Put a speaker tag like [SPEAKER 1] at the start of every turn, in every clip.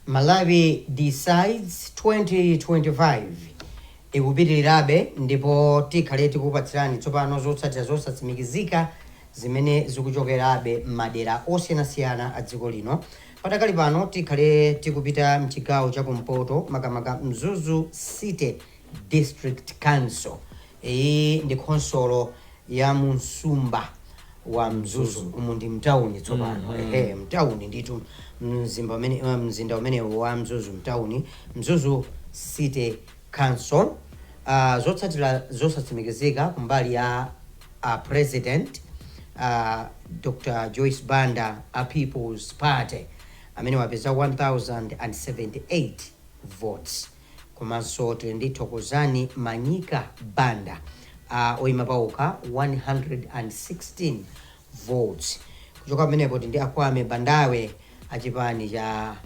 [SPEAKER 1] Malawi decides 2025 ikupitilirabe ndipo tikhale tikupatsirani tsopano zotsatira zosatsimikizika zimene zikuchokerabe madera osiyanasiyana a dziko lino. Patakali pano tikhale tikupita mchigawo chakumpoto makamaka Mzuzu City District Council. Iyi ndi khonsolo ya Msumba wa Mzuzu umu ndi mtauni tsopano. Mtauni nditu mzinda umene wa Mzuzu mtauni. Mzuzu City Council. Zotsatira zosatsimikizika kumbali ya President Dr. Joyce Banda a People's Party amene wapeza 1078 votes. Komanso Thokozani Manyika Banda oyima pauka 116 votes. Kuchoka pamenepo ndi Akwame Bandawe achipani cha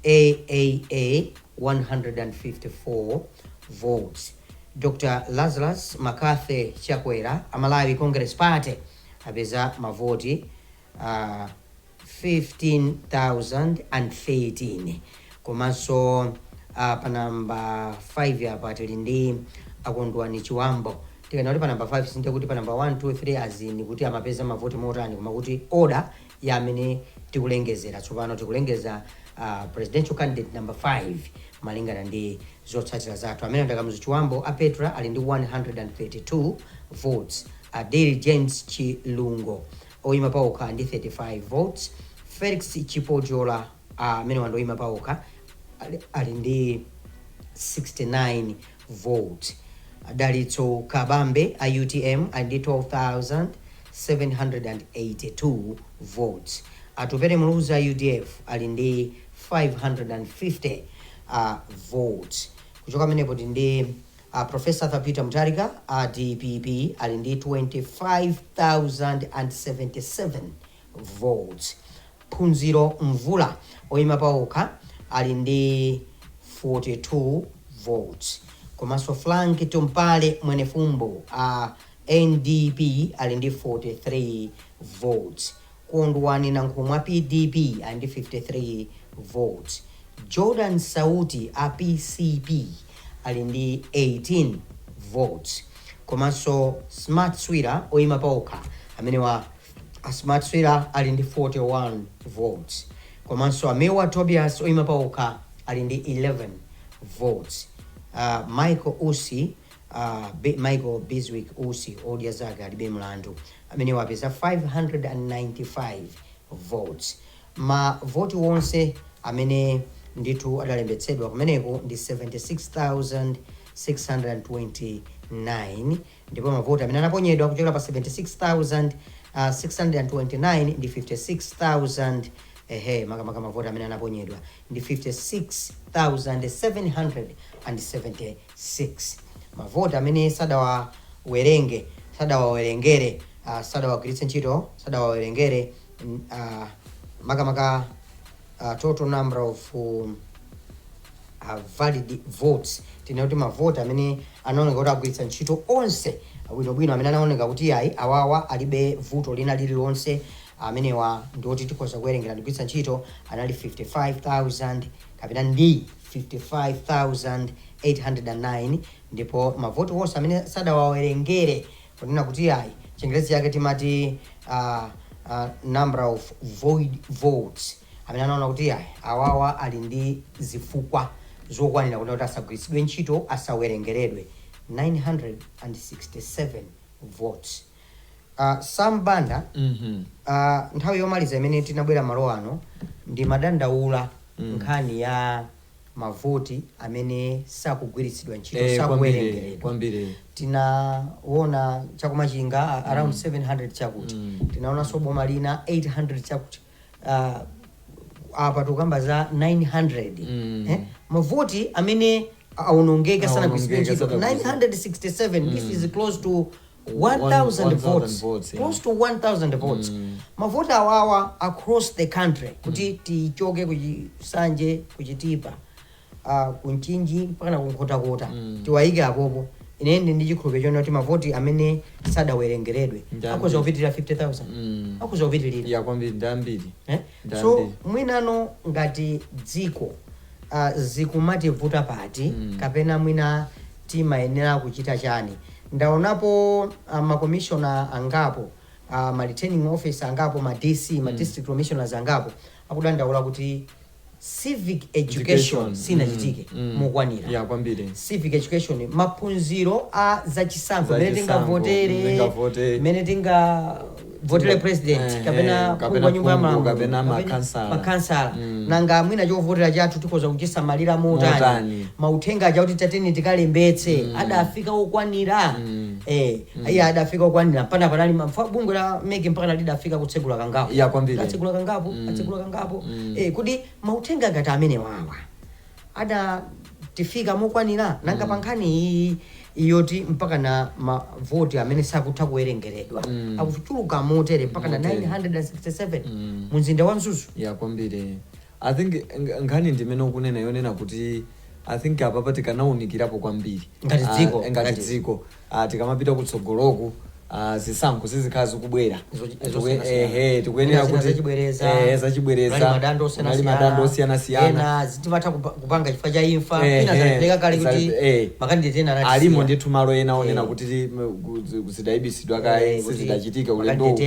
[SPEAKER 1] AAA 154 votes. Dr. Lazarus McCarthy Chakwera Malawi Congress Party apeza mavoti 15,013. Komanso pa namba 5 apa tili ndi Akondwani Chiwambo. Tikana kuti pa namba 5 sinte kuti pa namba 1 2 3 azini kuti amapeza mavoti motani koma kuti order ya amene tikulengezera tsopano tikulengeza presidential candidate number 5 malingana ndi zotsatira zathu. Amene ndakamuzu Chiwambo a Petra ali ndi 132 votes. Daily James Chilungo oyima pauka ndi 35 votes. Felix Chipojola amene wandoyima pauka ali ndi 69 votes. Dalitso Kabambe a UTM ali ndi 12,782 votes. Atupere Muluza UDF ali ndi 550 votes. Kuchoka menepo ndi Professor Thapita Mtarika DPP ali ndi 25,077 votes. Phunziro Mvula oyima pauka ali ndi 42 votes. Komanso Frank Tumpale Mwenefumbo NDP ali ndi 43 votes. Kondwani Nankhumwa PDP ali ndi 53 votes. Jordan Sauti PCP ali ndi 18 votes. Komanso Smart Swira oyima pauka amene wa Smart Swira ali ndi 41 votes. Komanso Amewa Tobias oyima pauka ali ndi 11 votes. Michael Usi Michael Biswick Usi odia zake alibe mlandu amene wapeza 595 votes. Ma voti wonse amene nditu adalembetsedwa kumeneko ndi 76,629 ndipo mavoti amene anaponyedwa kuchokera pa 76,629 ndi 56,000 makamaka mavoti amene anaponyedwa ndi 56,776. Mavoti amene sadawawerengere sadawagwiritse ntchito sadawawerengere makamaka total number of valid votes. Tinauti mavoti amene anaoneka kuti agwiritsa ntchito onse bwinobwino amene anaoneka kuti ayi awawa alibe voto lina lililonse amenewa ndioti tikhoza kuwerengera ndigwiritsa ntchito anali 55,000 kapena ndi 55,809 ndipo mavoti onse amene sadawawerengere kunena kuti ayi chingerezi yake timati number of void votes amene anaona kuti ayi awawa ali ndi zifukwa zokwanira kuti asagwiritsidwe ntchito asawerengeredwe 967 votes. Sam Banda nthawi yomaliza imene tinabwera malo ano ndi madandaula nkhani ya mavoti amene sakugwiritsidwa ntchito sakuwerengeredwa. Tinaona chakumachinga around 700 chakuti tinaona soboma lina 800 chakuti apa tukamba za 900 mavoti amene aunongeka sana kugwiritsidwa ntchito 967. This is close to 1,000 votes. Close to 1,000 votes. Mavoti awawa across the country kuti tichoke kuchisanje kuchitipa kunchinji mpaka na kunkotakota tiwaike apopo inende ndi chikhulupiriro chona kuti mavoti amene sadawerengeredwe akhoza kupitirira 50,000 akhoza kupitirira
[SPEAKER 2] ya kwambiri ndambiri
[SPEAKER 1] so mwinano ngati dziko zikumativuta pati kapena mwina timayenera kuchita chani. Ndaonapo makomishona angapo ma returning officer angapo, ma DC, ma district commissioners angapo akudandaula kuti civic education sinachitike mukwanira.
[SPEAKER 2] Ya kwambiri.
[SPEAKER 1] Civic education, maphunziro a zachisankho mene tinga mene tinga votere president kapena kwa nyumba ya malamulo
[SPEAKER 2] kapena makansala
[SPEAKER 1] nanga mwina chovotera chathu tikoza kuchisamalira motani mauthenga aja kuti tateni tikalembetse adafika okwanira iya adafika okwanira pana panali bungwe la mege mpaka lidafika kutsegula kangapo
[SPEAKER 2] ya kwambiri
[SPEAKER 1] atsegula kangapo kuti mauthenga ngati amene wawa ada tifika mokwanira nanga pankhani iyoti mpaka na mavoti amene sakutha kuwerengeredwa akuchuluka motere mpaka na 967 mumzinda wa Mzuzu.
[SPEAKER 2] Ya kwambiri. I think nkhani ndimene ukunena yonena kuti I think apa tikanaunikirapo kwambiri ngati dziko tikamapita kutsogoloku zisankho zizikhala zikubwera tikuyenera kuti zachibwereza madando osiyana
[SPEAKER 1] zitimatha kupanga chifukwa cha imfa ina zaleka kale kuti makandidate ena anati
[SPEAKER 2] alimo ndithu malo ena onena kuti kuzidayibisidwa kaye sizidachitika ulendo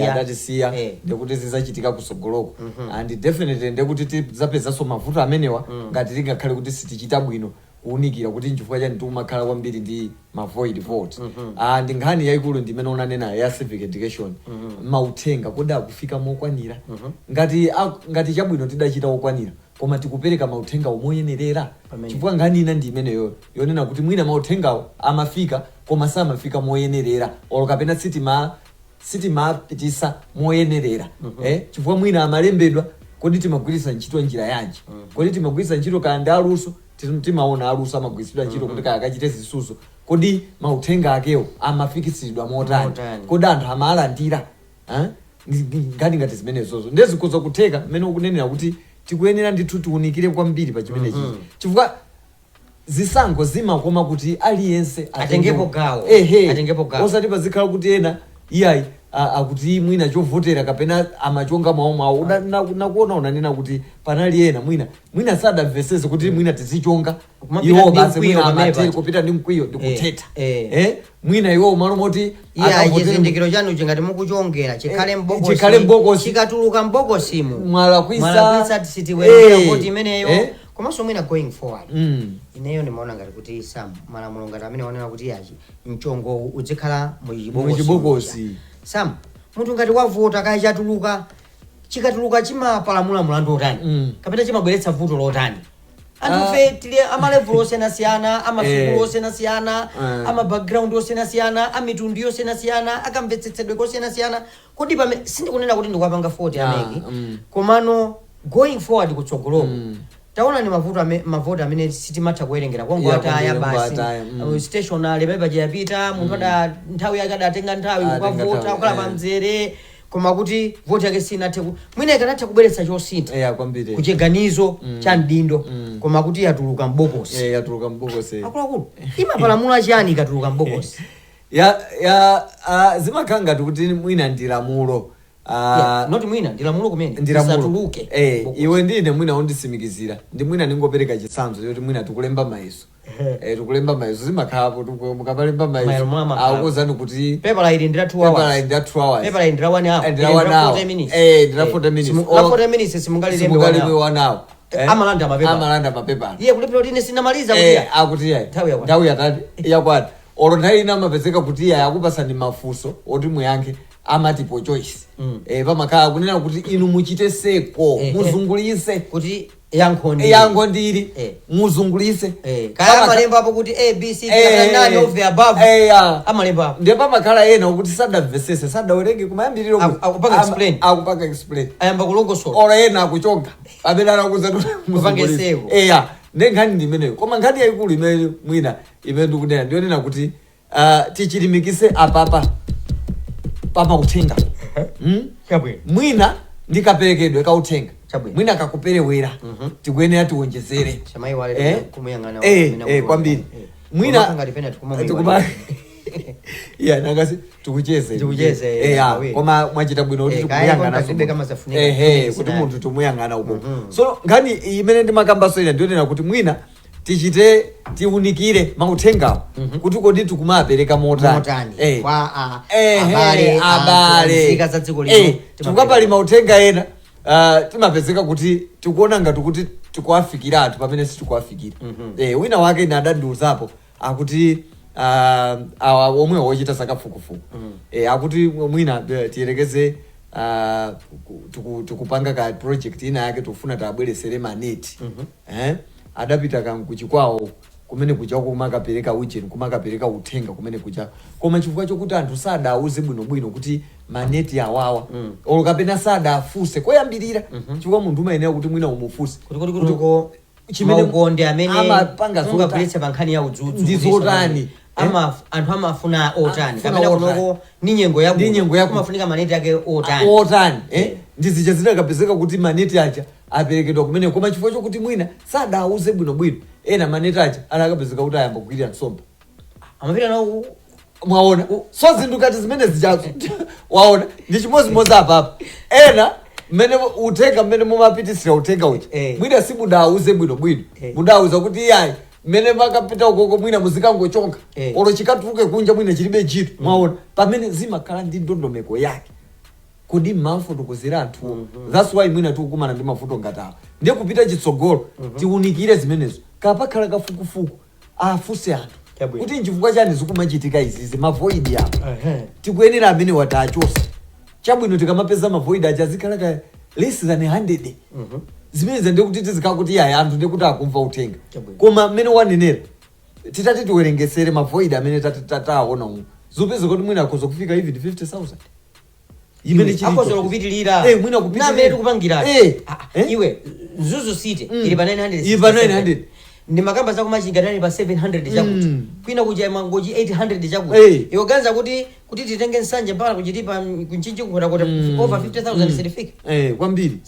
[SPEAKER 2] adatisiya ndikuti zizachitika kutsogoloko and definitely ndekuti tizapezanso mavuto amenewa ngati tingakhale kuti sitichita bwino kuunikira kuti nchifukwa chani timakhala kwambiri ndi void vote. Ndi nkhani yayikulu ndimene unanena ya civic education mauthenga kodi akufika mokwanira ngati chabwino tidachita okwanira koma tikupereka mauthenga omoyenerera chifukwa nkhani ina ndi imeneyo yonena kuti mwina mauthengawo amafika koma samafika moyenerera olo kapena sitimapitisa moyenerera chifukwa mwina amalembedwa kodi timagwiritsa ntchito njira yanji kodi timagwiritsa ntchito kandi aluso timaona aluso amagwiritsidwa ntchito kuti akachite zisuzo kodi mauthenga akewo amafikisidwa motani kodi anthu amalandira ngati zimenezozo ndezikhoza kutheka mmene ukunenera kuti tikuyenera ndithu tiunikire kwambiri pa chimenechi chifukwa zisankho zimakoma kuti aliyense
[SPEAKER 1] atengepo gawo
[SPEAKER 2] osati pazikhala kuti ena iyayi akuti mwina chovotera kapena amachonga mawu nakuona unanena kuti panali ena mwina sadamvesese kuti mwina tizichonga iwo basi mwina amateri kupita ndi mkwiyo ndikuthetha mwina iwo malo moti
[SPEAKER 1] chizindikiro chanu chingati mukuchongera chikhale mbokosi chikatuluka mbokosimu mwalakwisa tisitiwerengera voti imeneyo komanso mwina going forward ineyo ndimaona ngati kuti malamulo ngati amene wanena kuti yachi mchongo uzikhala muchibokosi munthu ngati wavota kaya chikatuluka chimapalamula mulandu otani kapena chimabweretsa vuto lotani anthufe tili amalevulo osiyanasiyana amafikulu osiyanasiyana amabackground osiyanasiyana amitundu yosiyanasiyana akamvetsetsedwe kosiyanasiyana kodi pamene sindikunena kuti ndikuwapanga 40 ameki komano going forward kutsogoloko taona ni mavuto amene sitimatha kuwerengera kwangu ataya basi stationary pepa chiyapita munthu nthawi yake adatenga nthawi kukavota kukhala pamzere koma kuti voti yake sinathe mwina ikanatha kubweretsa chosintha kuchiganizo cha mdindo koma kuti yatuluka mbokosi akuluakulu imapalamula chiyani ikatuluka mbokosi
[SPEAKER 2] zimakhala ngati kuti mwina ndi lamulo
[SPEAKER 1] not mwina ndilamulo kumene ndisatuluke
[SPEAKER 2] iwe ndine mwina undisimikizira ndi mwina ningopereka chitsanzo yoti mwina tikulemba maiso tikulemba maiso zimakhapo mukapalemba maiso akukozani kuti
[SPEAKER 1] paper line ndira 2 hours paper line ndira 1 hour
[SPEAKER 2] ndira 40 minutes
[SPEAKER 1] la 40 minutes simungalilembe
[SPEAKER 2] 1 hour
[SPEAKER 1] amalanda
[SPEAKER 2] mapepa
[SPEAKER 1] iye kulephera kuti ine sinamaliza kuti
[SPEAKER 2] akuti yayi nthawi yatati yakwati olo nthawi ina amapezeka kuti iye akupasani mafunso oti muyankhe amatipo choice pamakhala kunena kuti inu muchite seko muzungulise
[SPEAKER 1] kuti yankho
[SPEAKER 2] ndiri muzungulise
[SPEAKER 1] kaya amalemba apo kuti ABC nani of the above amalemba apo
[SPEAKER 2] ndiye pamakhala ena ukuthi sadamvesese sadawerenge kumayambiriro akupanga explain
[SPEAKER 1] ayamba kulongosola
[SPEAKER 2] ora ena akuchonga abelana kuzatu
[SPEAKER 1] muzungulise
[SPEAKER 2] ndenkhani ndimeneyo koma nkhani yayikulu imene mwina imene ndikunena ndiyonena kuti tichilimikise apapa pamauthenga mwina ndikaperekedwe kauthenga mwina kakuperewera tikuyenera tiwonjezere
[SPEAKER 1] kumuyang'ana
[SPEAKER 2] kwambiri mwina Yeah, nangasi tukucheze. Koma mwachita bwino kuti
[SPEAKER 1] kumuyangana
[SPEAKER 2] kuti munthu tumuyangana uko. So ngani imene ndimakambaso ina ndionena kuti mwina tiunikire mauthenga kuti kodi tikumapereka motani
[SPEAKER 1] kwa
[SPEAKER 2] abale
[SPEAKER 1] nzika za dziko lino
[SPEAKER 2] tikapali mauthenga ena timapezeka kuti tikuona ngati kuti tikuwafikira anthu pamene sitikuwafikira. Wina wake ina adandiuzapo akuti awa omwe wochita sakafukufuku akuti mwina tiyerekeze tukupanga ka project ina yake tufuna tabweresere maneti adapita ku Chikwawa kumene kuja kumakapereka ujeni kumakapereka uthenga kumene kuja koma chifukwa chokuti anthu sadauze bwinobwino kuti maneti awawa olokapena sadafuse koyambirira chifukwa munthu umayenera kuti mwina umufuse
[SPEAKER 1] kuti chimene ukonde amene amapanga pankhani ya udzudzu
[SPEAKER 2] ndizotani
[SPEAKER 1] anthu amafuna otani kapena kunoko ni nyengo yako kumafunika maneti ake otani
[SPEAKER 2] ndizija zidakapezeka kuti maneti aja aperekedwa kumene koma chifukwa chokuti mwina sadauze bwinobwino ena maneti aja anakapezeka kuti ayamba kugwirira nsomba
[SPEAKER 1] amapita nawo
[SPEAKER 2] mwaona so zinthu ngati zimene zijazo waona ndi chimozimozi apa ena mmene uthenga mmene mumapitisira uthenga uchi mwina simudauze bwinobwino mudauza kuti iyayi mmene makapita ukoko mwina muzikangochonga olo chikatuluke kunja mwina chilibe chito mwaona pamene zimakhala ndi ndondomeko yake kodi mafotokozera anthu that's why mwina tikukumana ndi mavuto ngatawa ndiye kupita chitsogolo tiunikire zimenezo kapakhala kafukufuku afuse anthu kuti nchifukwa chani zikumachitika izizi mavoidi apa tikuyenera amene watachosa chabwino tikamapeza mavoidi aja zikhala ka less than 100 zimene ndiye kuti tizikhala kuti yaya anthu ndiye kuti akumva uthenga koma mmene wanenera titati tiwerengesere mavoidi amene tataona umu zopeza kuti mwina akhoza kufika even 50,000
[SPEAKER 1] imene akhoza kupitilira
[SPEAKER 2] mwina kupitilira
[SPEAKER 1] na metu kupangira iwe Mzuzu City ili pa
[SPEAKER 2] 900
[SPEAKER 1] ndi makamba zako machingatani pa 700 chakuti kwina kuja mangoji 800 chakuti iwe ganza kuti titenge nsanje mpaka kuchitipa kunchinji kukhota kuti over 50,000 certificate
[SPEAKER 2] kwambiri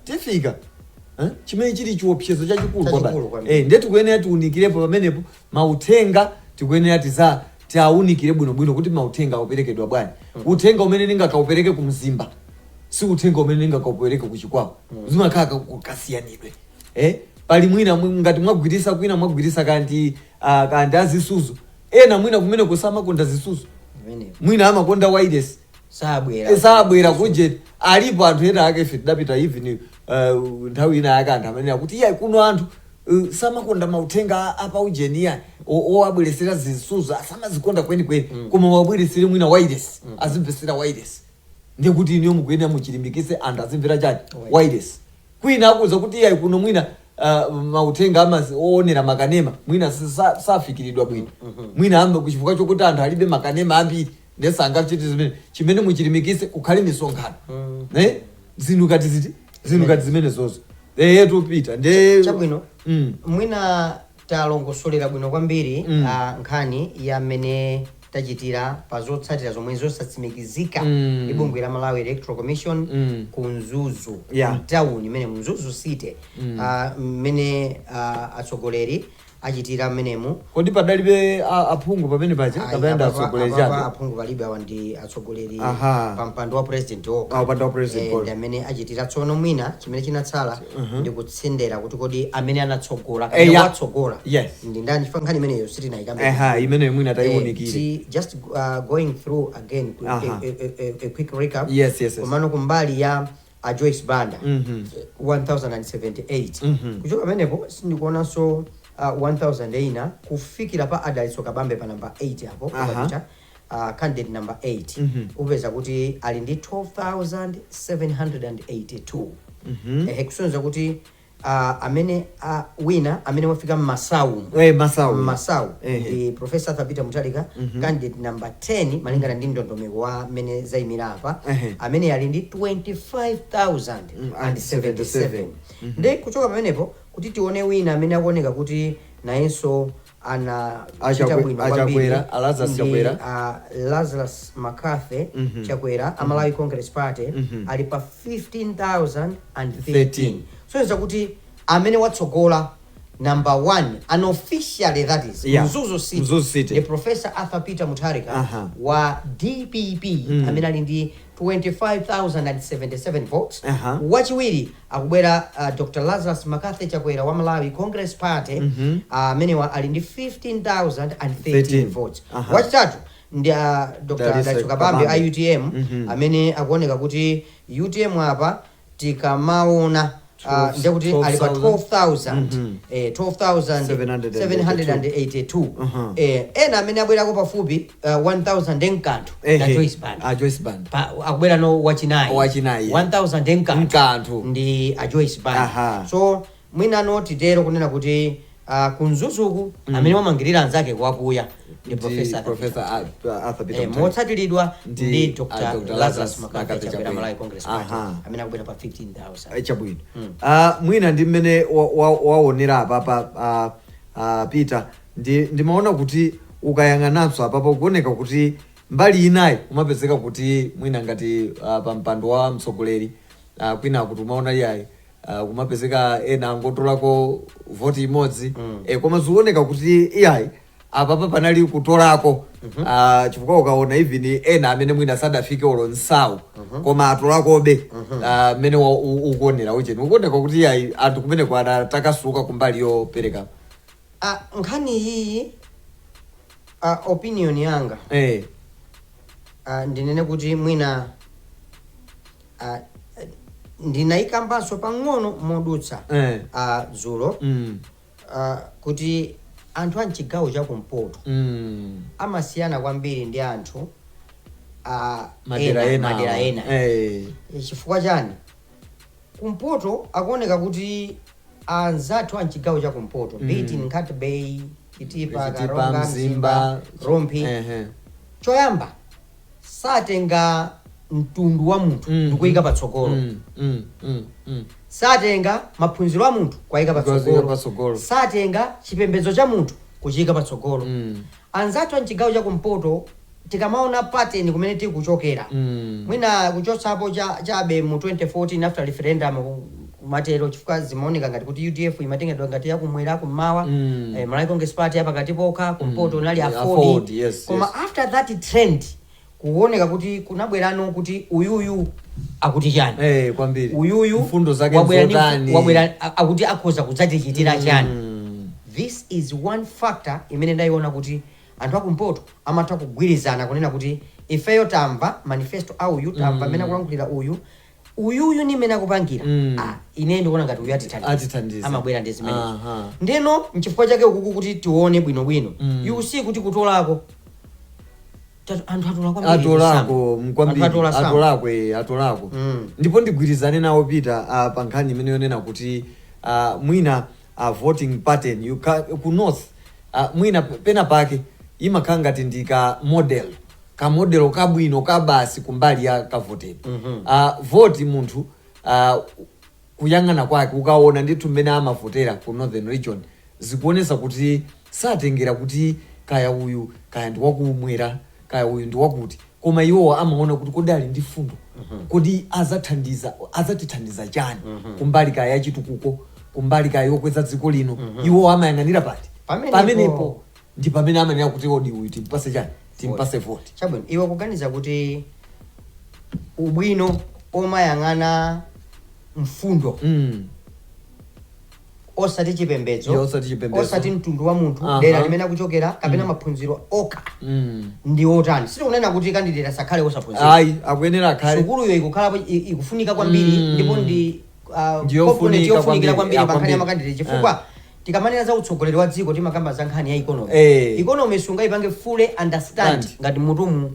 [SPEAKER 2] tifika chimene chili chiopsezo chachikulu kwambiri ndiye tikuyenera tiunikirepo pamenepo mauthenga tikuyenera tiaunikire bwinobwino kuti mauthenga auperekedwa bwanji uthenga umene ningakaupereke ku Mzimba si uthenga umene ningakaupereke ku Chikwawa zimakhala kukasiyanidwe pali mwina ngati mwagwirisa kwina mwagwirisa kanti azisuzu ena mwina kumene kusamakonda zisuzu mwina amakonda wireless sabwera kuje alipo anthu ena ake ife tidapita even nthawi ina yake anthu amene akuti iye kuno anthu samakonda mauthenga apa ujeniya owabweresera zisuzu asamazikonda kwenikweni koma wabweresere mwina wireless azimvesera wireless ndiye kuti iniyo mukuyenera muchilimbikise anthu azimvera chani wireless kwina akuza kuti iye kuno mwina mauthenga oonera makanema mwina safikiridwa bwino mwina amba kuchifukwa chokuti anthu alibe makanema ambiri ndesanga chiti zimene chimene muchilimikise kukhale misonkhano zinthu kati zimene zozo tupita nde
[SPEAKER 1] chabwino mwina talongosolera bwino kwambiri nkhani yamene tachitira pa zotsatira zomwe zosatsimikizika ndi bungwe la Malawi Electoral Commission ku Mzuzu town imene Mzuzu City mmene atsogoleri achitira mmenemu
[SPEAKER 2] kodi padalibe aphungu pamene paja kapenda atsogoleri chake
[SPEAKER 1] aphungu palibe awa ndi atsogoleri pa mpando wa president ndi amene achitira tsono mwina chimene chinatsala ndi kutsendera kuti kodi amene anatsogola kapena watsogola ndi ndani chifukwa nkhani imeneyo sitinayikamba
[SPEAKER 2] imene mwina tayiunikire
[SPEAKER 1] just going through again a quick recap
[SPEAKER 2] yes
[SPEAKER 1] komano kumbali ya Joyce Banda 1078 kuchoka pamenepo sindikuonanso 1000 ina kufikira pa adalitso kabambe pa number 8 hapo ukapita candidate number 8 upeza kuti ali ndi 12,782 kusonza kuti amene winner amene wafika Masau ndi Professor Thabita Mutalika candidate number 10 malingana ndi ndondomeko wa mene zaimira apa amene ali ndi 25,077 ndi kuchoka pamenepo kuti tione wina amene akuoneka kuti nayenso ana
[SPEAKER 2] Chakwera
[SPEAKER 1] Lazarus McCarthy Chakwera Malawi Congress Party ali pa 15,013 so kuti amene watsogola number 1 unofficially, that is Mzuzu City, the Professor Arthur Peter Mutharika wa DPP amene ali ndi 25,077 votes. Wachiwiri akubwera Dr. Lazarus Makathe Chakwera wa Malawi Congress Party amene ali ndi 15,013 votes. Wachitatu ndi Dr. Dachukabambe IUTM amene akuoneka kuti UTM apa tikamaona ndekuti ali pa 12,782 ena amene abwerako pafupi 1,000 enkanthu na Joyce Band akubwera no wachinayi 1,000 enkanthu ndi a Joyce Band. So mwina no titero kunena kuti kunzuzuku amene wamangirira anzake kwakuya ndi Professor
[SPEAKER 2] Arthur Peter
[SPEAKER 1] motsatiridwa ndi Dr. Lazarus Makathe Chakwera Malawi Congress Party amene akubwera pa 15,000.
[SPEAKER 2] Chabwino. Mwina ndi mmene waonera apapa Peter ndimaona kuti ukayang'ananso apapa kuoneka kuti mbali inayi umapezeka kuti mwina ngati pa mpando wa mtsogoleri kwina kuti umaona yayi kumapezeka ena angotolako voti imodzi koma zikuoneka kuti iyayi apapa panali kutolako chifukwa ukaona even ena amene mwina sadafike olo nsawu koma atolakobe amene ukuonera ucheni ukuoneka kuti iyayi anthu kumene kwa takasuka kumbali yopereka
[SPEAKER 1] nkhani iyi opinion yanga ndinene kuti mwina ndinayikambanso pang'ono modutsa dzulo kuti anthu amchigawo chakumpoto amasiyana kwambiri ndi anthu madera ena chifukwa chani kumpoto akuoneka kuti anzathu amchigawo chakumpoto biti Nkati Bay, Kitipa, Karonga, Mzimba, Rompi choyamba satenga mtundu wa munthu ndikuyika patsogolo satenga maphunziro a munthu kwayika patsogolo satenga chipembedzo cha munthu kuchika patsogolo anzathu amchigawo chakumpoto tikamaona pattern kumene tikuchokera mwina kuchotsapo chabe mu 2014 after referendum kumatero chifukwa zimaoneka ngati kuti UDF imatengedwa ngati yakumwera kummawa Malawi Congress Party apakati pokha kumpoto nali afford koma after that trend kuoneka kuti kunabwerano kuti uyuyu akuti chani
[SPEAKER 2] kwambiri
[SPEAKER 1] uyuyu
[SPEAKER 2] mfundo zake zotani
[SPEAKER 1] wabwera akuti akhoza kudzatichitira chani. This is one factor imene ndaiona kuti anthu akumpoto amatha kugwirizana kunena kuti ifeyo tamva manifesto au yu tamva amene akulankhulira uyuyu ni mene akupangira ine ndikuona ngati uyu atithandiza amabwera ndi zimene ndeno nchifukwa chake ukuku kuti tione bwinobwino yusi kuti kutolako
[SPEAKER 2] atolako ndipo ndigwirizane nawo Peter pa nkhani imene yonena kuti mwina voting pattern ku north mwina pena pake imakhala ngati ndika model kabwino ka basi kumbali ya kavotera vote munthu kuyang'ana kwake ukaona ndithu mmene amavotera ku northern region zikuonesa kuti satengera kuti kaya uyu kaya ndi wakumwera kaya uyu ndi wakuti koma iwo amaona kuti kodali ndi fundo kodi azatithandiza chani kumbali kaya yachitukuko kumbali kaya yokweza dziko lino iwo amayang'anira pati pamenepo ndi pamene amanena kuti odi uyu timpase chani timpase vote
[SPEAKER 1] chabwino iwe kuganiza kuti ubwino omayang'ana mfundo osati chipembedzo osati mtundu wa munthu dera limene akuchokera kapena maphunziro oka ndi otani sitikunena kuti kandidate sakhale osaphunzira
[SPEAKER 2] akuyenera akhale
[SPEAKER 1] sukuluyo ikukhalapo ikufunika kwambiri ndipo ndi yofunikira kwambiri pankhani ya makandidate chifukwa tikamanena za utsogoleri wa dziko timakamba za nkhani ya economy sunga ipange fully understand ngati munthu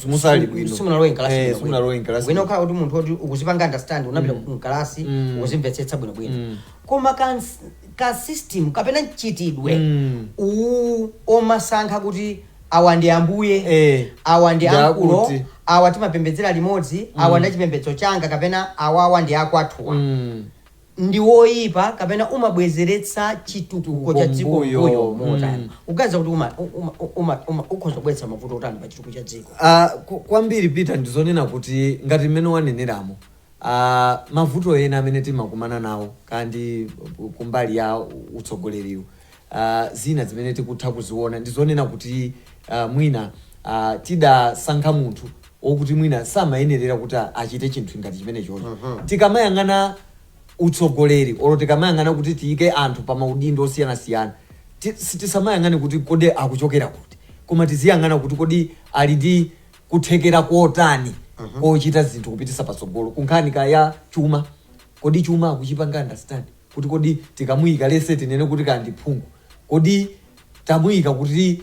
[SPEAKER 2] musali bwino
[SPEAKER 1] simunalowe nkalasi bwino khala kuti munthu oti ukuzipanga understand unapita mkalasi ukuzimvetsetsa bwinobwino koma ka system kapena chitidwe omasankha kuti awa ndi ambuye awa ndi amkulo awa timapembedzera limodzi awa ndi chipembedzo changa kapena awawa ndi akwathuwa ndi woyipa kapena umabwezeretsa chitukuko cha dziko mbuyo motani ugaza kuti ukhoza kubweretsa mavuto otani pa chitukuko cha dziko
[SPEAKER 2] kwambiri Peter ndizonena kuti ngati mmene waneneramo mavuto ena amene timakumana nawo kandi kumbali ya utsogoleriwo zina zimene tikutha kuziona ndizonena kuti mwina tidasankha munthu okuti mwina samayenerera kuti achite chinthu ngati chimene chocho. Tikamayang'ana utsogoleri olo tikamayang'ana kuti tiyike anthu pa maudindo osiyanasiyana sitisamayang'ane kuti kodi akuchokera kuti, koma tiziyang'ana kuti kodi ali ndi kuthekera kotani kochita zinthu kupitisa patsogolo kunkhanika ya chuma. Kodi chuma akuchipanga understand kuti kodi tikamuyika lese tinene kuti kandi phungu, kodi tamuyika kuti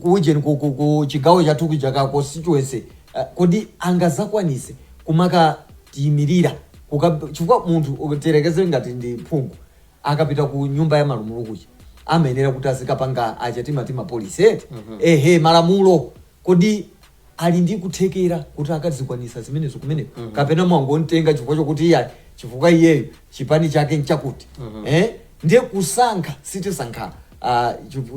[SPEAKER 2] kuujeni ku chigawo chathu chaka constituency kodi angazakwanise kumaka tiyimirira chifukwa munthu uterekeze ngati ndi phungu akapita ku nyumba ya malamulo kuja amayenera kuti azikapanga achatima police malamulo kodi ali ndi kuthekera kuti akazikwanisa zimenezo kumeneko kapena mwangontenga chifukwa chokuti iye chifukwa iyeyo chipani chake nchakuti ndiye kusankha sitisankha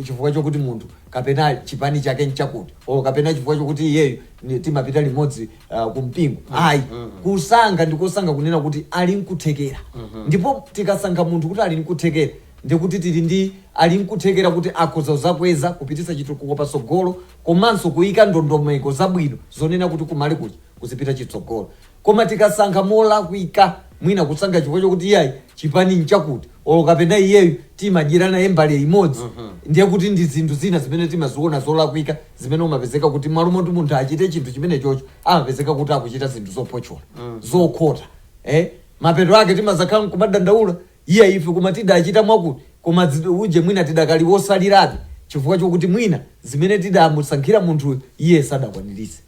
[SPEAKER 2] chifukwa chokuti munthu kapena chipani chake nchakuti o kapena chifukwa chokuti iyeyo timapita limodzi kumpingo ayi kusankha ndikosankha kunena kuti ali nkuthekera ndipo tikasankha munthu kuti ali nkuthekera ndikuti tili ndi ali nkuthekera kuti akhoza zakweza kupitisa chitukuko patsogolo komanso kuyika ndondomeko zabwino zonena kuti kumali kuja kuzipita chitsogolo. Koma tikasankha molakwika mwina kusankha chifukwa chokuti iyayi chipani nchakuti olo kapena iyeyo timadyerana yembali imodzi ndiye kuti ndi zinthu zina zimene timaziona zolakwika zimene umapezeka kuti malo moti munthu achite chinthu chimene chocho amapezeka kuti akuchita zinthu zopochola zokhota mapeto ake timazakhala kumadandaula iye ife koma tidachita mwakuti koma uje mwina tidakali wosalirabe chifukwa chokuti mwina zimene tidamusankhira munthu iye sadakwanirise.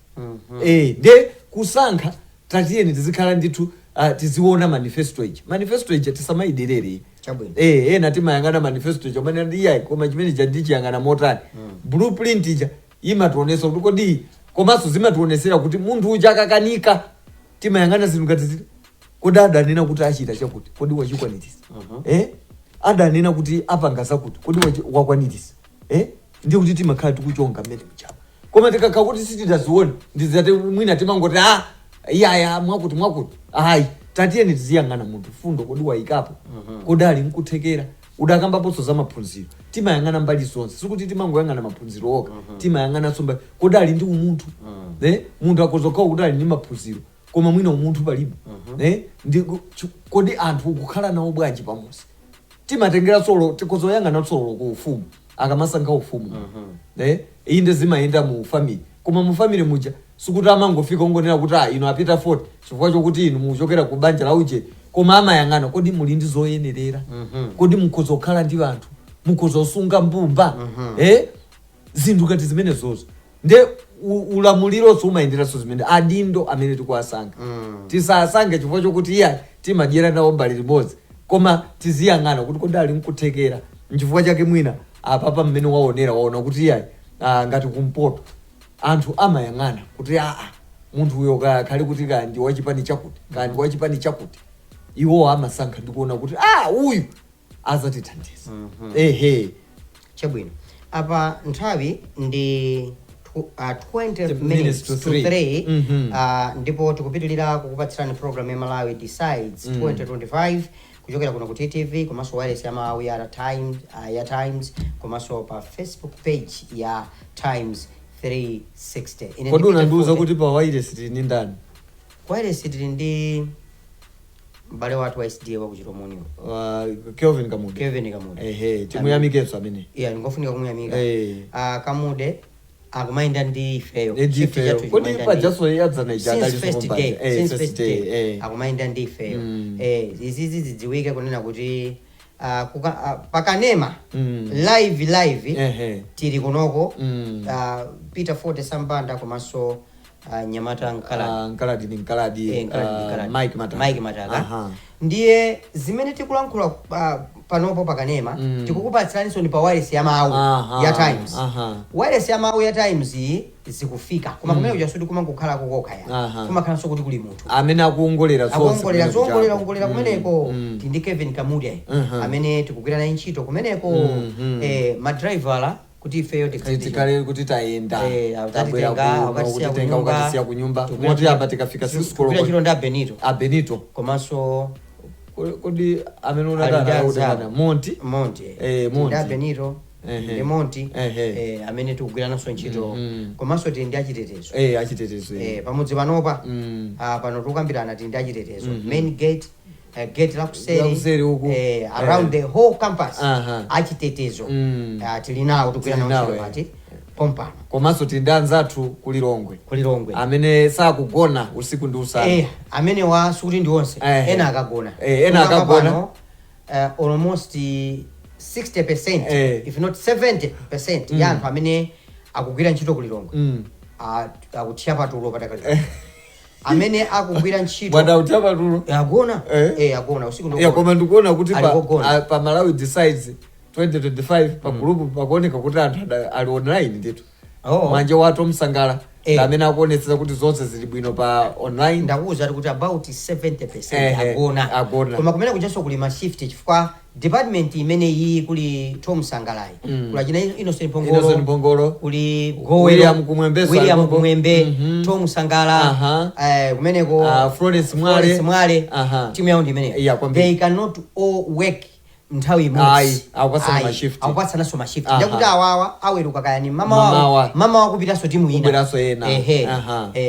[SPEAKER 2] De kusankha tatiyeni tizikhala ndithu tiziona manifesto ija tisamayiderere ena timayang'ana manifesto ija umene ndi iyayi koma chimene ndichiyang'ana motani blueprint ija imationesa kuti kodi komanso zimatiwonesera kuti munthu uja akakanika timayang'ana zinthu ngati ziti kodi adanena kuti achita chakuti kodi wachikwanirisa adanena kuti apanga zakuti kodi wakwanirisa ndiye kuti timakhala tikuchonga mmene mchapa koma tikakhala kuti sititaziona ndizati mwina timangoti iyaya mwakuti ayi tatiyeni tiziyang'ana munthu fundo kodi wayikapo kodi ali nkuthekera udakambaponso za maphunziro timayang'ana mbali zonse sikuti timangoyang'ana maphunziro oka timayang'ana somba kodi ali ndi umunthu munthu akozokhawo kuti ali ndi maphunziro koma mwina umunthu palibe kodi anthu ukukhala nawo bwanji pamusi timatengera solo tikozoyang'ana solo ku ufumu akamasankha ufumu inde zimayenda mu family koma mu family muja sikuti amangofika ungonena kuti ino apita 40 chifukwa chokuti inu muchokera ku banja la uje koma amayang'ana kodi muli ndi zoyenerera kodi mukhozokhala ndi anthu mukhozosunga mbumba zinthu ngati zimene zozo nde ulamulironso umayenderanso zimene adindo amene tikuwasankha tisasankhe chifukwa chokuti iya timadyera nawo mbali limodzi koma tiziyang'ana kuti kodi ali nkuthekera nchifukwa chake mwina apapa mmene waona kuti iyayi ngati kumpoto anthu amayang'ana kuti munthu uyo khali kuti kandi wachipani chakuti iwo amasankha ndikuona kuti uyu azatithandiza
[SPEAKER 1] chabwino apa nthawi ndi 20 minutes to 3 ndipo tikupitilira kukupatsirani program ya Malawi Decides 2025 kuchokera kuno ku TTV komanso wireless ya Malawi ya Times komanso pa Facebook page ya Times 360.
[SPEAKER 2] Kodi unandiuza kuti pa wireless tili ndani?
[SPEAKER 1] Wireless tili ndi mbale watu wa SDA wa kuchiromoni
[SPEAKER 2] Kelvin Kamude. Timuyamikeso amene.
[SPEAKER 1] Ngofunika kumuyamika. Kamude akumainda ndi ifeyo.
[SPEAKER 2] Kodi pa jaso yadzana ijakali
[SPEAKER 1] since first day akumainda ndi ifeyo. Izizi zidziwike kunena kuti pakanema live tiri kunoko Peter Forte Sambanda komanso Nyamata Nkaladi Mike Mataga ndiye zimene tikulankhula panopo pakanema tikukupatsiraninso ni pa wireless ya mawu ya Times. Wireless ya mawu ya Times zikufika koma kumene ujasuti kumangokhala kokha ya kumakhalanso kuti kuli munthu
[SPEAKER 2] amene akuongolera
[SPEAKER 1] kumeneko ndi Kevin Kamude amene tikugwira naye ntchito kumeneko madriver kuti ifeyo
[SPEAKER 2] tikale kuti taenda
[SPEAKER 1] tabwera
[SPEAKER 2] ukatisiya kunyumba moti apa tikafika 6 koloko
[SPEAKER 1] chilo nda Benito
[SPEAKER 2] komanso kodi amene unatana Monti
[SPEAKER 1] nda Benito ndi Monti amene tikugwirananso ntchito komanso tili ndi achitetezo pamudzi panopa pano tikukambirana tili ndi achitetezo main gate gate la kuseri around the whole campus achitetezo tili nawo tikugwirananso ntchito pati kompano
[SPEAKER 2] komanso tili ndi anzathu kulilongwe amene sakugona usiku ndi usana
[SPEAKER 1] amene wasuti ndi onse ena akagona almost 60% if not 70% ya anthu amene akugwira ntchito kulilongwe akuthiya patulo patakali amene akugwira ntchito
[SPEAKER 2] bwana uthiya patulo
[SPEAKER 1] agona usiku ndo
[SPEAKER 2] koma ndikuona kuti pa Malawi decides 2025 pa group pakuoneka kuti anthu ali online ndithu manje watu msangala amene akuonetsa kuti zonse zili bwino pa online
[SPEAKER 1] ndakuwuza kuti about 70% agona koma kumene kujanso kuli ma shift chifukwa department imene iyi kuli Tom Sangalai kula china Innocent Pongolo kuli
[SPEAKER 2] William
[SPEAKER 1] Kumwembe Tom Sangala kumeneko
[SPEAKER 2] Florence
[SPEAKER 1] Mwale timu yao ndi imene they cannot all work nthawi imodzi akupatsana so mashift ndakuti awawa aweruka kayani mama wakupitanso timu ina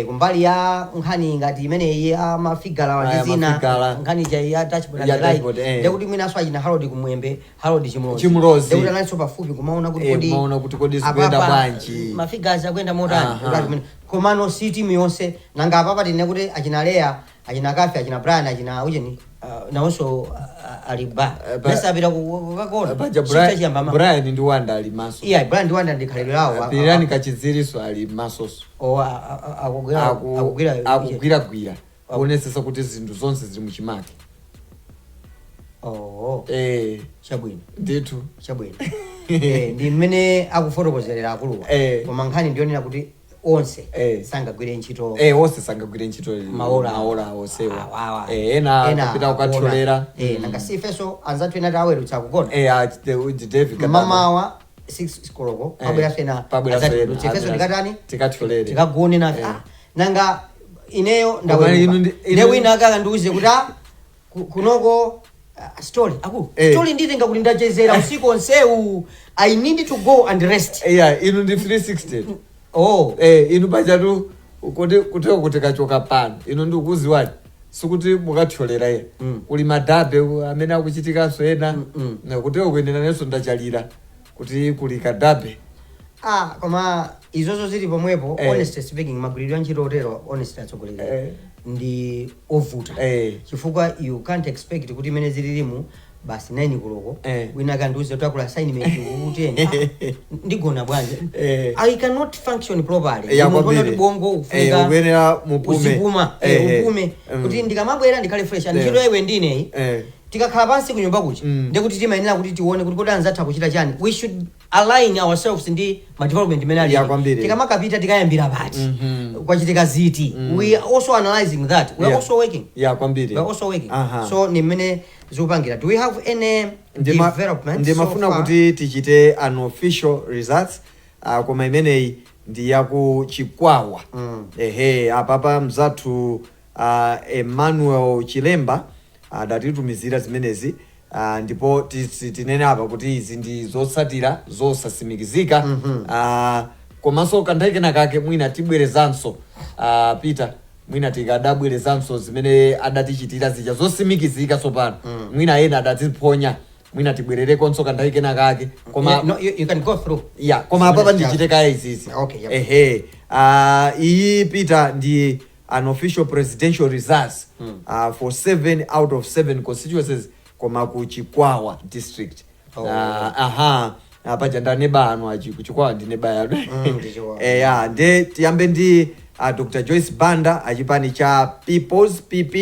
[SPEAKER 1] kumbali ya nkhani ngati imene iye amafigala wazina nkhani ya dashboard ndakuti mwinaso achina Harold Kumwembe Harold Chimrozi ndakuti analinso pafupi kumaona kuti
[SPEAKER 2] kodi zikuyenda bwanji
[SPEAKER 1] mafigazi akuyenda motani komano si timu yonse nanga apapa tine kuti achina Lea achina Kafi achina Brian achina ujeni naonso aliba besa bila kukakona
[SPEAKER 2] Brian ndi Wanda ali maso
[SPEAKER 1] Brian ndi Wanda ndi khalidwe lawo
[SPEAKER 2] Brian kachiziriso ali masoso akugwira kuonesesa kuti zinthu zonse zili muchimake
[SPEAKER 1] chabwino
[SPEAKER 2] ndithu
[SPEAKER 1] chabwino ndi mmene akufotokozerera akuluwa koma nkhani ndionera kuti onse sangagwire ntchito
[SPEAKER 2] onse sangagwire ntchito maola onsewa ena kapita ukatholera
[SPEAKER 1] nanga sifeso anzathu ena tawerutsa kugona
[SPEAKER 2] David
[SPEAKER 1] mamawa 6 koloko pabwera fena azathu tikatani tikagone na nanga ineyo ndawina akaka ndiuze kuti kunoko story story nditenga kuti ndachezera usiku onsewu I need to go and rest
[SPEAKER 2] inu ndi 360 inu pachatu kuteko kuti kachoka pano inu ndi ukuziwani sikuti mukathyolera ena kuli madabe amene akuchitikanso ena kuteko kuyenera nenso ndachalira kuti kuli kadabe
[SPEAKER 1] koma izozo zili pomwepo honestly speaking magwiridwe ntchito otero honestly atsogoleri ndi ovuta chifukwa you can't expect kuti imene zililimu basi 9 koloko wina kandiuze takula assignment ukuteni ndigona bwanje I cannot function properly
[SPEAKER 2] kuti
[SPEAKER 1] bongo ufunika
[SPEAKER 2] ubenera mupume
[SPEAKER 1] upume kuti ndikamabwera ndikale fresh ntchito yewe ndine tikakhala pansi kunyumba kuchi ndekuti timayenera kuti tione kuti kodi anzathu kuchita chani we should align ourselves ndi ma development imene ali tikamakapita tikayambira pati kwachitika ziti we are also analyzing that we are also working so ni mmene zikupangira. Do we have any development?
[SPEAKER 2] Ndimafuna kuti tichite an official results koma imeneyi ndi yaku Chikwawa apapa mzathu Emmanuel Chilemba adatitumizira zimenezi ndipo tinene apa kuti izi ndi zotsatira zosasimikizika komanso kanthawi kenakake mwina tibwerezanso Peter mwina tikadabwerezanso zimene adatichitira zija zosimikizika tsopano mwina ena adatiphonya mwina tibwererekonso kanthawi kenakake koma
[SPEAKER 1] no, you can go through
[SPEAKER 2] koma apapa ndichite kaya izizi iyi Peter ndi an official presidential results for 7 out of 7 constituencies koma ku Chikwawa district paja ndaneba anu achi ku Chikwawa ndineba ya nde tiyambe ndi Dr. Joyce Banda achipani cha People's PP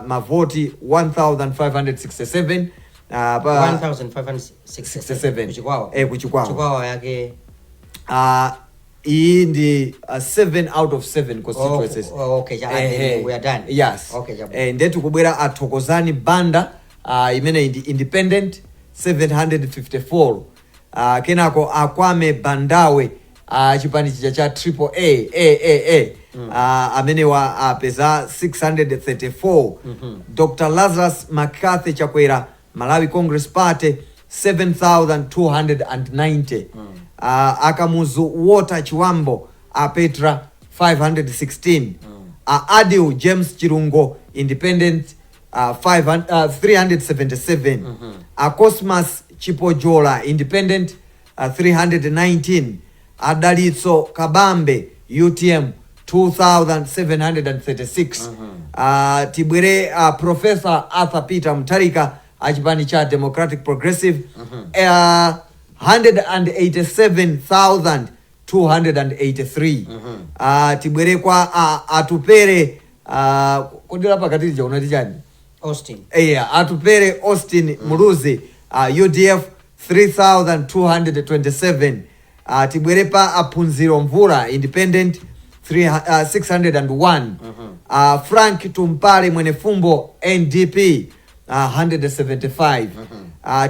[SPEAKER 2] mavoti 1567
[SPEAKER 1] 1567
[SPEAKER 2] ku Chikwawa
[SPEAKER 1] yake
[SPEAKER 2] iyi ndi 7 out of 7 constituencies.
[SPEAKER 1] We are done.
[SPEAKER 2] Yes. Ndetu kubwera athokozani Banda imene indi independent 754 kenako Akwame Bandawe chipani cha triple A amene wa apeza 634. Dr. Lazarus McCarthy Chakwera Malawi Congress Party 7,290. Akamuzu Water Chiwambo Petra 516. Adil James Chirungo Independent 377. Cosmas Chipojola Independent 319. Adalitso Kabambe UTM 2,736. Tibwere Professor Arthur Peter Mutharika achipani cha Democratic Progressive 187,283. Tibwere kwa atupere kodira pakati ja unati chani
[SPEAKER 1] Austin.
[SPEAKER 2] Atupere Austin Muruzi UDF 3,227. Tibwere pa Apunziro Mvura Independent 601. Frank Tumpale Mwenefumbo NDP 175.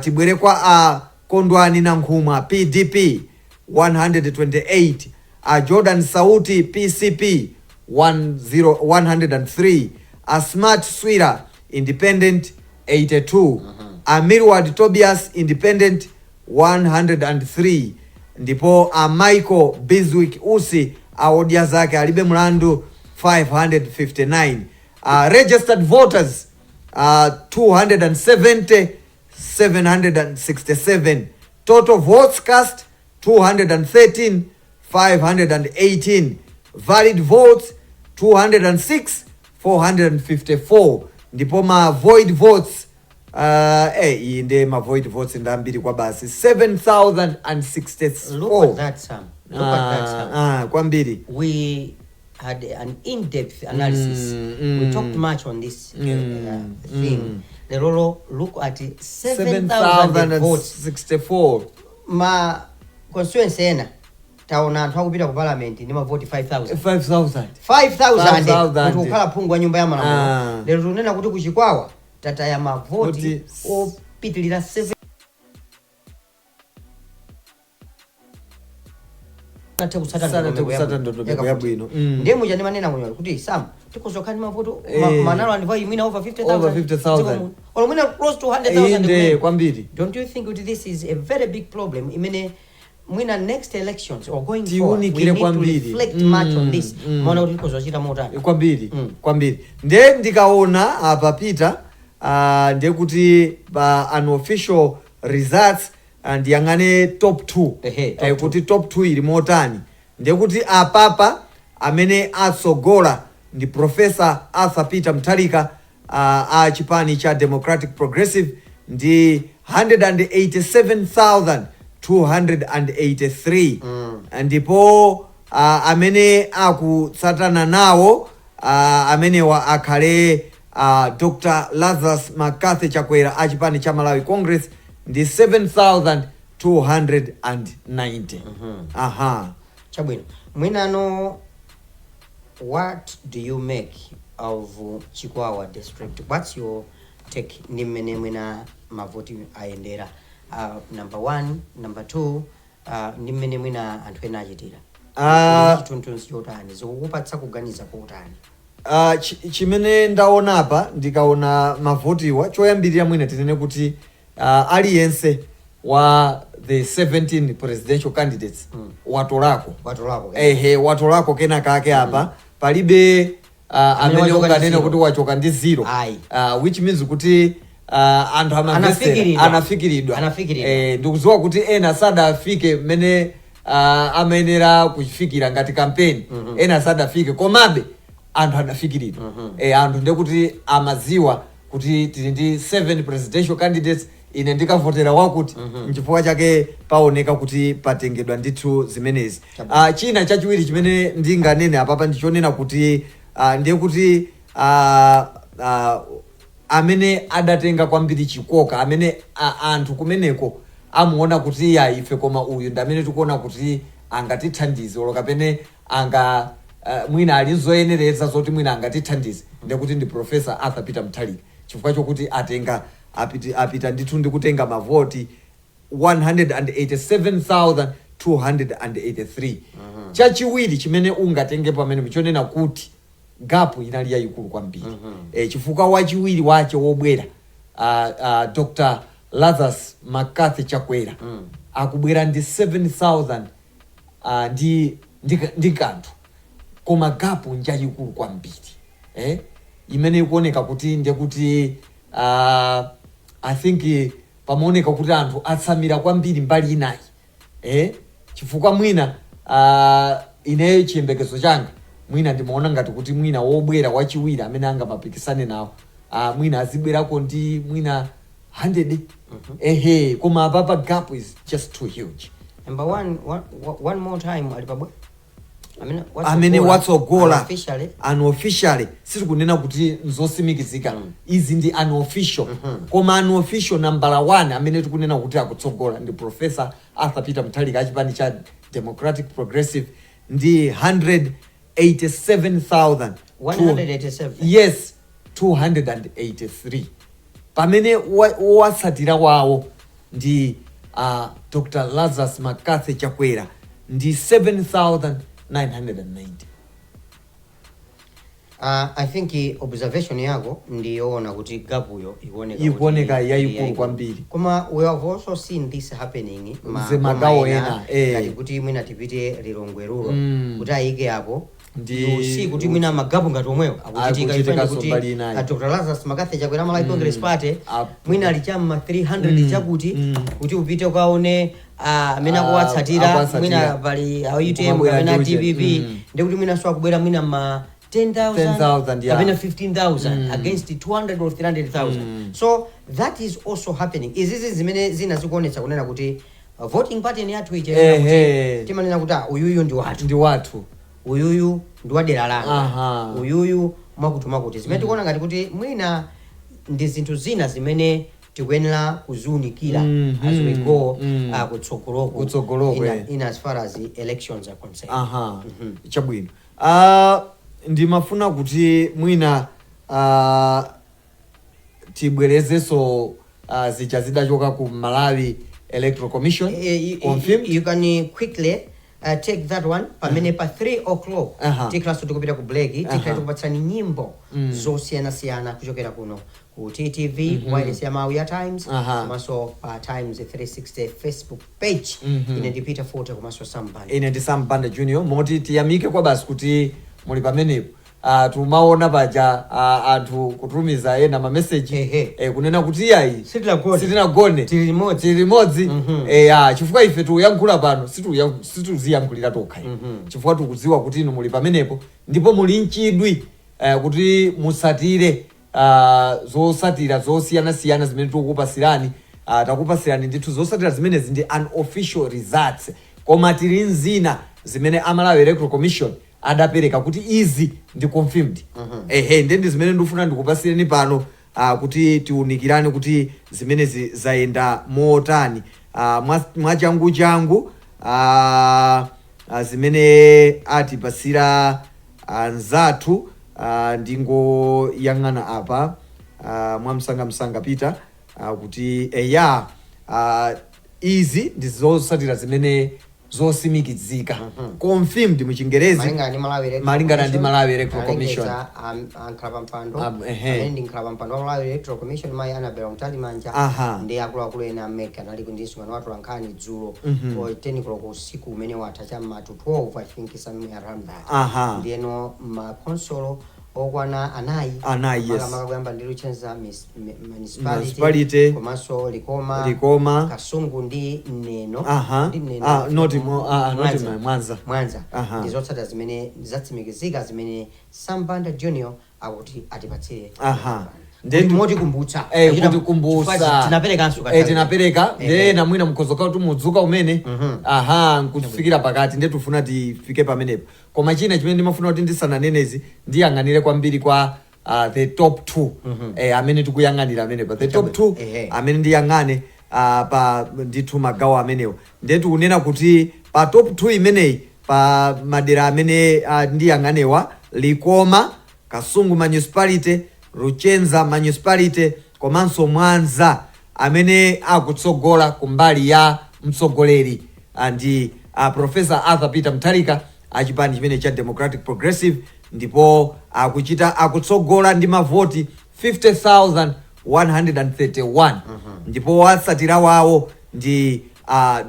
[SPEAKER 2] Tibwere kwa Kondwani Nankhumwa PDP 128. Jordan Sauti PCP 103. Smart Swira Independent 82. Mirwad Tobias Independent 103. Ndipo Michael Biswick Usi awodia zake alibe mlandu 559. Registered voters 270 767. Total votes cast 213 518. Valid votes 206 454. Ndipo ma void votes inde ma void votes ndambiri kwa basi 7,064.
[SPEAKER 1] Look at that, Sam. Look at that, Sam.
[SPEAKER 2] Kwambiri.
[SPEAKER 1] We had an in-depth analysis. We talked much on this thing. The Lolo look at 7,000 votes.
[SPEAKER 2] 64.
[SPEAKER 1] Ma constituency ena taona anthu akupita ku parliament ndi ma vote 5,000. 5,000 kuti ukhala phungu wa nyumba ya malamulo. Lero tunena kuti ku Chikwawa tataya ma vote opitilira 7. Ndiye muja ndi manena kunyo kuti Sam tikuzokhala ndi mavoto manalo andiva imina over 50,000 or mwina close to 100,000
[SPEAKER 2] kwambiri.
[SPEAKER 1] Don't you think that this is a very big problem imene mwina next elections or going forward we need to reflect much on this mwana kuti tikozochita motani
[SPEAKER 2] kwambiri ndiye ndikaona apa Peter ndiye kuti unofficial results ndiyang'ane top 2 kuti top 2 ili motani ndiye kuti apapa amene atsogola ndi Professor Arthur Peter Mutharika chipani cha Democratic Progressive ndi 187,283. Ndipo amene akutsatana nawo amene wa akhale Dr. Lazarus McCarthy Chakwera achipani cha Malawi Congress ndi 7,290.
[SPEAKER 1] Chabwino mwinano, what do you make of Chikwawa district? What's your take ni mene mwina mavoti aendera? Number 1, number 2, ni mene mwina anthu ena achitira chituntunsi chotani zikukupatsa kuganiza kotani?
[SPEAKER 2] Chimene ndaona apa ndikaona mavotiwa choyambirira mwina tinene kuti aliyense wa the 17 presidential candidates watolako watolako kena kake apa palibe amene unganene kuti wachoka ndi 0, which means kuti anthu anafikiridwa ndikuziwa kuti ena sadafike mene amenera kufikira ngati campaign ena sadafike komabe anthu anafikiridwa. Anthu ndekuti amaziwa kuti tili ndi 7 presidential candidates, ine ndikavotera wakuti nchifukwa chake paoneka kuti patengedwa ndithu zimenezi. China chachiwiri chimene ndinganene apapa ndichonena kuti ndiye kuti amene adatenga kwambiri chikoka, amene anthu kumeneko amuona kuti ya ife koma uyu ndamene tikuona kuti angatithandize olo kapene anga mwina alizoyenereza zoti mwina angatithandize, ndiye kuti ndi Professor Arthur Peter Mutharika, chifukwa chokuti atenga apita ndithu ndikutenga mavoti 187,283. Chachiwiri chimene ungatenge pamene chonena kuti gapu inali yayikulu kwambiri. Chifukwa wachiwiri wache wobwera Dr. Lazarus McCarthy Chakwera akubwera ndi 7,000 ndi kanthu, koma gapu njayikulu kwambiri imene ikuoneka kuti ndekuti I think pamaoneka kuti anthu atsamira kwambiri mbali inayi chifukwa mwina ine chiyembekezo changa mwina ndimaona ngati kuti mwina wobwera wachiwiri amene angamapikisane nawo mwina azibwerako ndi mwina 100 koma apapa gap is just too huge.
[SPEAKER 1] Number one more time alipabwe
[SPEAKER 2] amene watsogola unofficially sitikunena kuti nzosimikizika izi ndi unofficial koma unofficial number 1 amene tikunena kuti akutsogola ndi Professor Arthur Peter Mutharika achipani cha Democratic Progressive ndi 187,187. Yes, 283. Pamene watsatira wawo ndi Dr. Lazarus McCarthy Chakwera ndi 7,990.
[SPEAKER 1] I think observation yako ndiyoona kuti gap yo
[SPEAKER 2] ikuoneka yayikulu kwambiri.
[SPEAKER 1] Koma we have also seen this happening
[SPEAKER 2] magawo ena
[SPEAKER 1] kuti mwina tipite Lilongwerulo kuti ayike apo ndi kuti mwina magapu ngati omwewo akuchitika ifanye kuti Dr. Lazarus McCarthy Chakwera Malawi Congress Party mwina alichama 300 chakuti kuti upite ukaone amene akuwatsatira mwina pali UTM kapena TPP ndikuti mwina so akubwera mwina ma 10,000 kapena 15,000 against 200 or 300,000. So that is also happening. Izizi zimene zina zikuonetsa kunena kuti voting pattern yathu ije timanena kuti uyuyu ndi wathu uyuyu ndi wadera langa uyuyu makuti zimene tikuona ngati kuti mwina ndi zinthu zina zimene tikuyenera kuziunikira as we go kutsogoloko in as far as the elections are concerned.
[SPEAKER 2] Chabwino ndimafuna kuti mwina tibwerezenso zija zidachoka ku Malawi Electoral Commission.
[SPEAKER 1] You can quickly take that one pamene pa 3 o'clock tiklaso tikupita ku break tikhala tikupatsani nyimbo zosiyana kuchokera kuno ku TTV wireless ya Malawi ya Times komanso pa Times 360 Facebook page ine ndi Peter Forte komanso Sambanda
[SPEAKER 2] ine ndi Sambanda Junior moti tiyamike kwa basi kuti muli pamenepo tumaona paja anthu kutumiza ena ma message kunena kuti yayi sitinagone tili limodzi chifukwa ife tuyankhula pano situziyankhulira tokha chifukwa tukudziwa kuti inu muli pamenepo ndipo muli nchidwi kuti musatire zosatira zosiyana zimene tikukupasirani takupasirani ndithu zosatira zimene ndi unofficial results koma tili nzina zimene Malawi Electoral Commission adapereka kuti izi ndi confirmed. Ndi zimene ndifuna ndikupasireni pano kuti tiunikirane kuti zimene zaenda motani mwachangu zimene atipasira anzathu ndingoyang'ana apa mwamsanga Peter kuti izi ndi zosatira zimene zosimikizika confirmed mu Chingerezi malingana ndi Malawi Electoral Commission
[SPEAKER 1] nkhalapa mpando wa Malawi Electoral Commission mai anabera mtalimanja ndi akuluakulu ena ameka nali kundisungana watu ankhani dzulo for 10 o'clock usiku umene watha chamma to 12 I think somewhere around that ndiyeno makonsolo okwana anayi yes makagamba ndi Luchenza municipality komanso Likoma Kasungu ndi Neno
[SPEAKER 2] not Mwanza
[SPEAKER 1] ndizotsata zimene zatsimikizika zimene Sambanda Junior akuti atipatsire moti kumbutsa
[SPEAKER 2] tinapereka na mwina mkozoka kuti mudzuka umene nkufikira pakati ndi tufuna tifike pamenepo koma china chimene ndimafuna kuti ndisananenezi ndiyang'anire kwambiri kwa the top 2 amene tikuyang'anira amenepa the top 2 amene ndiyang'ane pa ndithu magawo amenewo ndetu kunena kuti pa top 2 imeneyi pa madera amene ndiyang'anewa Likoma Kasungu municipality Luchenza municipality komanso Mwanza amene akutsogola kumbali ya mtsogoleri ndi Professor Arthur Peter Mutharika achipani chimene cha Democratic Progressive, ndipo akutsogola ndi mavoti 50,131. ndipo watsatira wawo ndi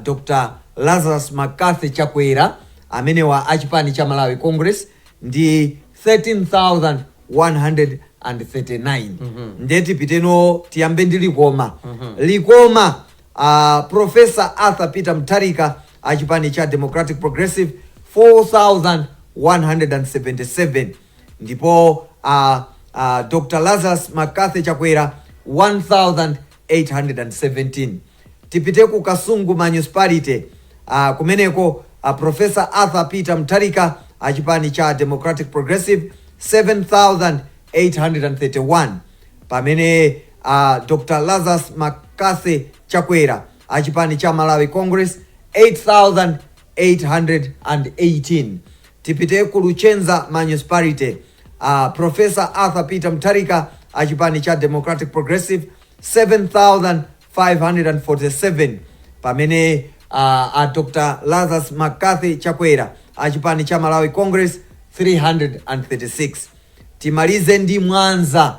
[SPEAKER 2] Dr. Lazarus McCarthy Chakwera amene wa achipani cha Malawi Congress ndi 13,139. ndeti piteno tiyambe ndi likoma. Likoma Professor Arthur Peter Mutharika achipani cha Democratic Progressive 4,177. ndipo Dr. Lazarus McCarthy Chakwera 1,817. tipite ku Kasungu Municipality kumeneko Professor Arthur Peter Mutharika achipani cha Democratic Progressive 7,831. pamene Dr. Lazarus McCarthy Chakwera achipani cha Malawi Congress 8,818. tipite ku Luchenza Municipality Professor Arthur Peter Mutharika achipani cha Democratic Progressive 7,547. pamene Dr. Lazarus McCarthy Chakwera achipani cha Malawi Congress 336. timalize ndi Mwanza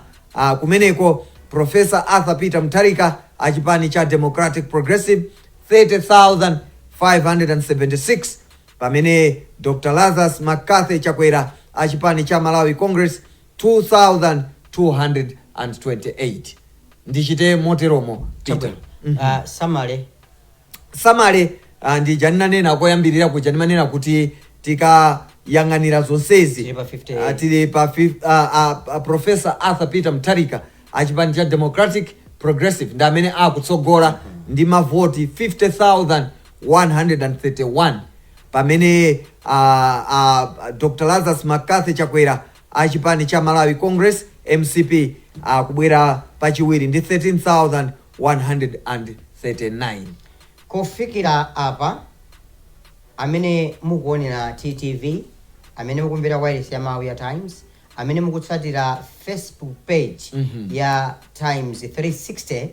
[SPEAKER 2] kumeneko Professor Arthur Peter Mutharika achipani cha Democratic Progressive 30,576. pamene Dr. Lazarus McCarthy Chakwera achipani cha Malawi Congress 2,228. ndichite moteromo Peter. Samale ndi janina koyambirira kuja ndimanena kuti tikayang'anira zonsezi tili pa Professor Arthur Peter Mutharika achipani cha Democratic Progressive ndi amene akutsogola ndi mavoti 50,131. pamene Dr. Lazarus McCarthy Chakwera achipani cha Malawi Congress MCP kubwera pachiwiri ndi 13,139.
[SPEAKER 1] kufikira apa amene mukuonera TTV, amene mukumvera wireless ya Mawu ya Times, amene mukutsatira Facebook page ya Times 360,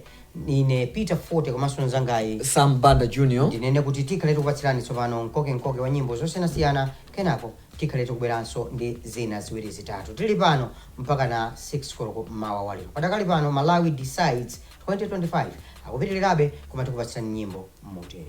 [SPEAKER 1] ine Peter Forte komanso nzangayi
[SPEAKER 2] Sam Banda Junior
[SPEAKER 1] ndinene kuti tikhale tikupatsirani tsopano mkoke wa nyimbo zosiyanasiyana, kenako tikhale tikubweranso ndi zina ziwiri zitatu. tili pano mpaka na 6 koloko mawa walero. padakali pano Malawi Decides 2025 akupitirirabe, koma tikupatsirani nyimbo motere.